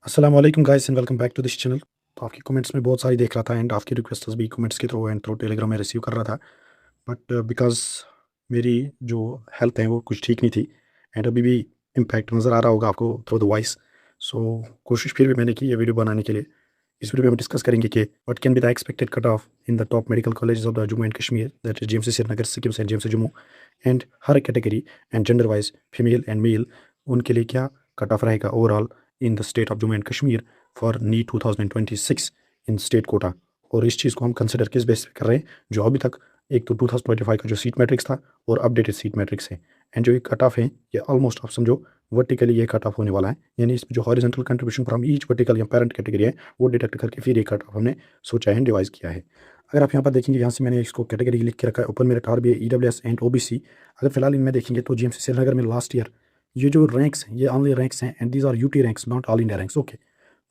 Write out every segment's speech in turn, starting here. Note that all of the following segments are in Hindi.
अस्सलाम वालेकुम guys and welcome back to this channel. तो आपकी कमेंट्स में बहुत सारी देख रहा था एंड आपकी रिक्वेस्ट्स भी कमेंट्स के थ्रू एंड थ्रू टेलीग्राम में रिसीव कर रहा था। बट बिकॉज़ मेरी जो हेल्थ है वो कुछ ठीक नहीं थी एंड अभी भी इम्पैक्ट नज़र आ रहा होगा आपको थ्रू द वॉइस। सो कोशिश फिर भी मैंने की ये वीडियो बनाने के लिए। इस वीडियो में हम डिस्कस करेंगे कि what can be the expected cut off in the top medical colleges of the Jammu and Kashmir, that is GMC Srinagar, Sikkim and GMC Jammu, and हर category and gender wise female and male उनके लिए क्या कट ऑफ रहेगा overall in the state of Jammu and Kashmir for NEET 2026 in state quota. और इस चीज़ को हम कंसिडर किस बेस पे कर रहे हैं, जो अभी तक एक तो 2025 का जो सीट मैट्रिक्स था और अपडेटेड सीट मैट्रिक्स है। एंड जो ये कट ऑफ है ये ऑलमोस्ट आप समझो वर्टिकली ये कट ऑफ होने वाला है, यानी इसमें जो horizontal contribution from each vertical या पेरेंट कैटेगरी है वो डिटेक्ट करके फिर ये कट ऑफ हमने सोचा है, डिवाइस किया है। अगर आप यहाँ पर देखेंगे, यहाँ से मैंने इसको कैटेगरी लिख के रखा है, open merit, RBI, EWS and OBC. अगर फिलहाल इनमें देखेंगे तो जीएमसी श्रीनगर में लास्ट ईयर ये जो रैंक्स हैं ये ऑनली रैंक्स हैं and these are UT ranks, not all India ranks. Okay,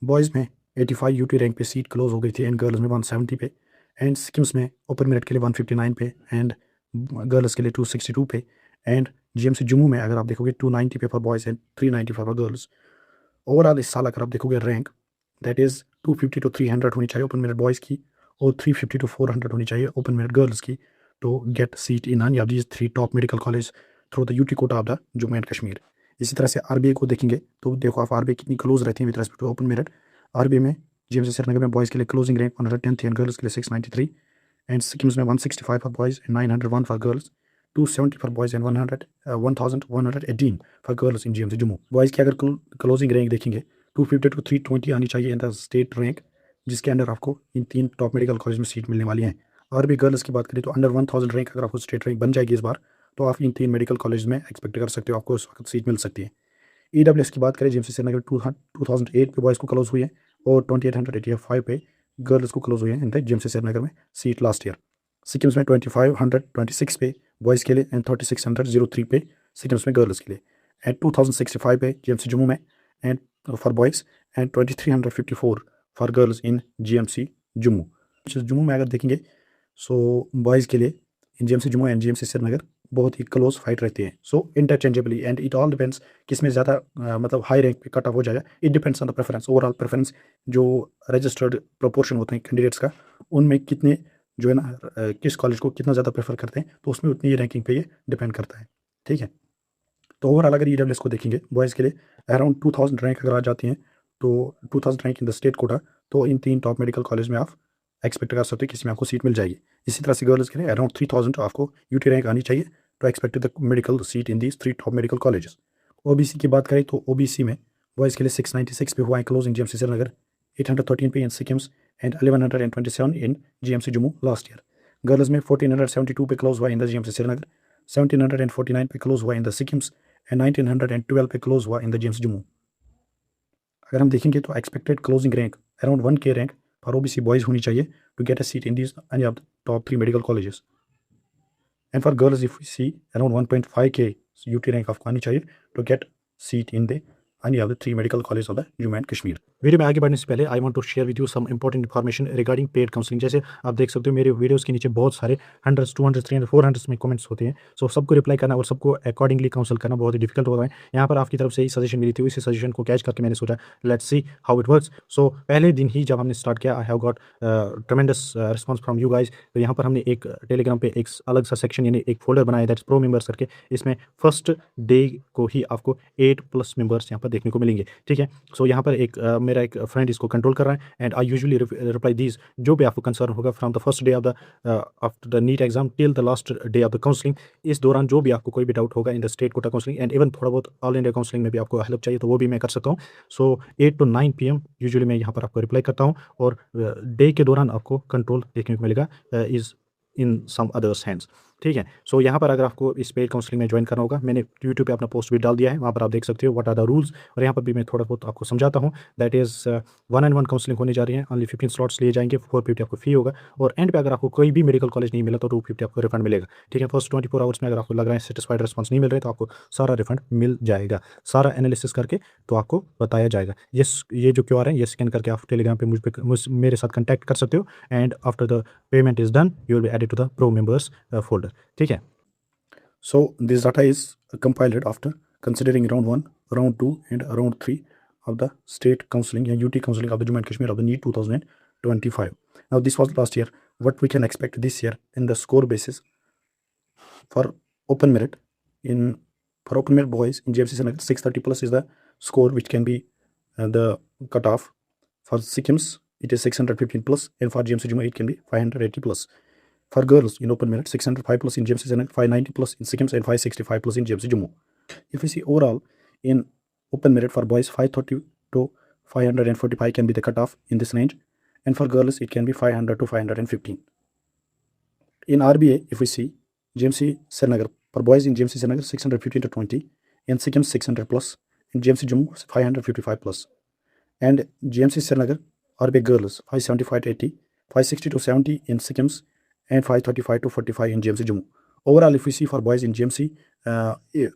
boys में 85 यूटी रैंक पे सीट क्लोज हो गई थी एंड गर्ल्स में 170 पे, एंड सिक्किम्स में ओपन मेरिट के लिए 159 पे एंड गर्ल्स के लिए 262 पे, एंड जीएमसी जम्मू में अगर आप देखोगे 290 पे for boys and 395 for girls. Overall इस साल अगर आप देखोगे रैंक दैट इज़ 250 टू 300 होनी चाहिए ओपन मेरिट बॉयज़ की और 350 टू 400 होनी चाहिए ओपन मेरिट गर्ल्स की to get seat in any of these three top medical college through the UT quota of the Jammu and Kashmir. इसी तरह से आरबीआई को देखेंगे तो देखो आप आरबीआई कितनी क्लोज रहती है with respect to open merit. RBI में जीएमसी श्रीनगर में बॉयज़ के लिए क्लोजिंग रैंक 110 थी एंड गर्ल्स के लिए 693, एंड सिक्किम्स में 165 for boys and 901 for girls, 270 for boys and 1118 for girls in GMC Jammu. Boys की अगर क्लोजिंग रैंक देखेंगे 250 टू 320 आनी चाहिए इन द स्टेट रैंक, जिसके अंडर आपको इन तीन टॉप मेडिकल कॉलेज में सीट मिलने वाली है। और भी गर्ल्स की बात करें तो अंडर 1000 रैंक अगर आपको स्टेट रैंक बन जाएगी इस बार तो आप इन तीन मेडिकल कॉलेज में एक्सपेक्ट कर सकते हो आपको उस वक्त सीट मिल सकती है। ईडब्ल्यूएस की बात करें, जीएमसी श्रीनगर 2008 पे बॉयज़ को क्लोज हुई है और 2885 पे गर्ल्स को क्लोज हुई है इन द जीएमसी श्रीनगर में सीट लास्ट ईयर। सिक्किम्स में 2526 पे बॉयज़ के लिए एंड 3603 पे सिक्किम्स में गर्ल्स के लिए, एंड 2065 पे जीएमसी जम्मू में and for boys and 2354 for girls in GMC Jammu. Jammu में अगर देखेंगे सो बॉयज़ के लिए in GMC Jammu and GMC Srinagar बहुत ही क्लोज फाइट रहती है, so interchangeably and it all depends किस में ज़्यादा मतलब हाई रैंक पे कट ऑफ हो जाएगा। It depends on the preference, overall preference जो रजिस्टर्ड प्रोपोर्शन होते हैं कैंडिडेट्स का उनमें कितने जो है ना किस कॉलेज को कितना ज़्यादा प्रेफर करते हैं तो उसमें उतनी ही रैंकिंग पे ये डिपेंड करता है। ठीक है, तो ओवरऑल अगर ईडब्ल्यूएस को देखेंगे बॉयज़ के लिए अराउंड 2000 रैंक अगर आ जाती हैं तो 2000 rank in the state Kota तो इन तीन टॉप मेडिकल कॉलेज में आप एक्सपेक्ट कर सकते हो किसी में आपको सीट मिल जाएगी। इसी तरह से गर्ल्स के लिए अराउंड 3000 आपको यूटी रैंक आनी चाहिए to expect the medical seat in these three top medical colleges. OBC की बात करें तो ओबीसी में बॉयज़ के लिए 696 पे हुआ है क्लोजिंग जीएमसी श्रीनगर, 813 पे in SKIMS and 1127 in GMC Jammu last year. Girls में 1472 पे क्लोज हुआ इन द जीएमसी श्रीनगर, 1749 पे क्लोज हुआ इन द सिक्किम्स एंड 1912 पे क्लोज हुआ इन द जीएमसी जम्मू। अगर हम देखेंगे तो expected closing rank around 1K rank for OBC boys होनी चाहिए to get a seat in these any of the top 3 medical colleges, and for girls if we see around 1.5K UT rank आपको आनी चाहिए to get seat in the any of the 3 medical college of the Jammu and Kashmir. Video में आगे बढ़ने से पहले I want to share with you some important information regarding paid counselling. जैसे आप देख सकते हो मेरे वीडियोस के नीचे बहुत सारे 100, 200, 300, 400 में कमेंट्स होते हैं, सो सबको रिप्लाई करना और सबको अकॉर्डिंगली काउंसल करना बहुत ही डिफिकल्ट होता है। यहाँ पर आपकी तरफ से ही सजेशन मिली थी, उसी सजेशन को कैच करके मैंने सोचा let's see how it works. So पहले दिन ही जब हमने स्टार्ट किया I have got tremendous response from you guys. तो यहाँ पर हमने एक टेलीग्राम पे एक अलग सा सेक्शन यानी एक फोल्डर बनाया दैट्स प्रो मेंबर्स करके, इसमें फर्स्ट डे को ही आपको 8+ मेंबर्स यहाँ पर देखने को मिलेंगे। ठीक है, सो यहाँ पर एक मेरा एक फ्रेंड इसको कंट्रोल कर रहा है and I usually reply these जो भी आपको कंसर्न होगा from the first day of the after the NEET exam till the last day of the counselling. इस दौरान जो भी आपको कोई भी डाउट होगा in the state quota counselling and even थोड़ा बहुत ऑल इंडिया काउंसलिंग में भी आपको हेल्प चाहिए तो वो भी मैं कर सकता हूँ। सो 8 to 9 PM यूजुअली मैं यहाँ पर आपको रिप्लाई करता हूँ और डे के दौरान आपको कंट्रोल देखने को मिलेगा is in some others hands. ठीक है, सो यहाँ पर अगर आपको इस पेड काउंसलिंग में ज्वाइन करना होगा, मैंने यूट्यूब पे अपना पोस्ट भी डाल दिया है, वहाँ पर आप देख सकते हो व्हाट आर द रूल्स, और यहाँ पर भी मैं थोड़ा बहुत आपको समझाता हूँ। दैट इज़ 1-on-1 काउंसलिंग होने जा रही है, ओनली 15 स्लॉट्स लिए जाएंगे, 450 आपको फी होगा और एंड पे अगर आपको कोई भी मेडिकल कॉलेज नहीं मिला तो 250 आपको रिफंड मिलेगा। ठीक है, फर्स्ट 24 आवर्स में अगर आपको लग रहा है सेटिस्फाइड रिस्पॉन्स नहीं मिल रहा है तो आपको सारा रिफंड मिल जाएगा, सारा एनालिसिस करके तो आपको बताया जाएगा। ये जो QR है ये स्कैन करके आप टेलीग्राम पे मेरे साथ कंटैक्ट कर सकते हो and after the payment is done you will be added to the pro members folder. ठीक है, so this data is compiled after considering round 1, round 2 and round 3 of the state counseling and UT counseling of the Jammu and Kashmir of the NEET 2025. Now this was last year. What we can expect this year in the score basis for open merit for open merit boys in GMC Srinagar, 630 plus is the score which can be the cutoff. For Sikkim's it is 615 plus, and for GMC Jammu it can be 580 plus. For girls in open merit, 605 plus in GMC Srinagar, 590 plus in Sikkim's, and 565 plus in GMC Jammu. If we see overall in open merit for boys, 530 to 545 can be the cutoff in this range, and for girls it can be 500 to 515. In RBA, if we see GMC Srinagar, for boys in GMC Srinagar 615 to 20, in Sikkim 600 plus, in GMC Jammu 555 plus, and GMC Srinagar RBA girls 575 to 80, 560 to 70 in Sikkim's, and 535 to 45 in GMC Jammu. Overall, if we see for boys in GMC, in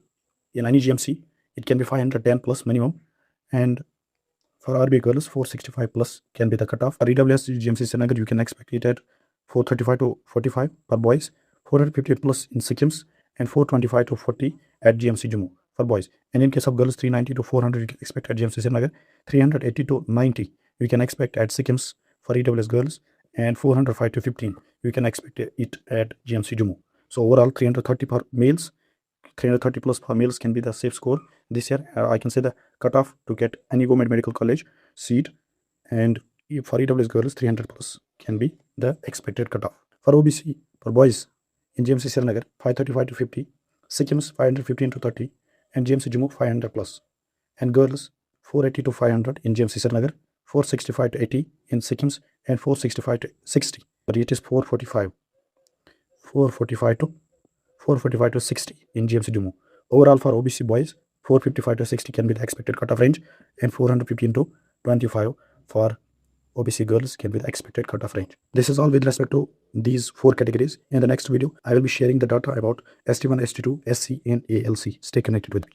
any GMC, it can be 510 plus minimum, and for RBA girls 465 plus can be the cutoff. For EWS GMC Srinagar, you can expect it at 435 to 45 for boys, 450 plus in Sikkim's, and 425 to 40 at GMC Jammu for boys. And in case of girls, 390 to 400 you can expect at GMC Srinagar, 380 to 90 you can expect at Sikkim's for EWS girls, and 405 to 15 you can expect it at GMC Jammu. So overall 330 for males, 330 plus for males can be the safe score this year. I can say the cutoff to get any government medical college seat, and for EWS girls 300 plus can be the expected cutoff. For OBC for boys in GMC Srinagar 535 to 50, Sikkim's 515 to 30, and GMC Jammu 500 plus, and girls 480 to 500 in GMC Srinagar, 465 to 80 in Sikkim's, and 465 to 60. But it is 445 to 60 in GMC Jammu. Overall for OBC boys 455 to 60 can be the expected cutoff range, and 415 to 25 for OBC girls can be the expected cutoff range. This is all with respect to these 4 categories. In the next video, I will be sharing the data about ST1, ST2, SC, and ALC. Stay connected with me.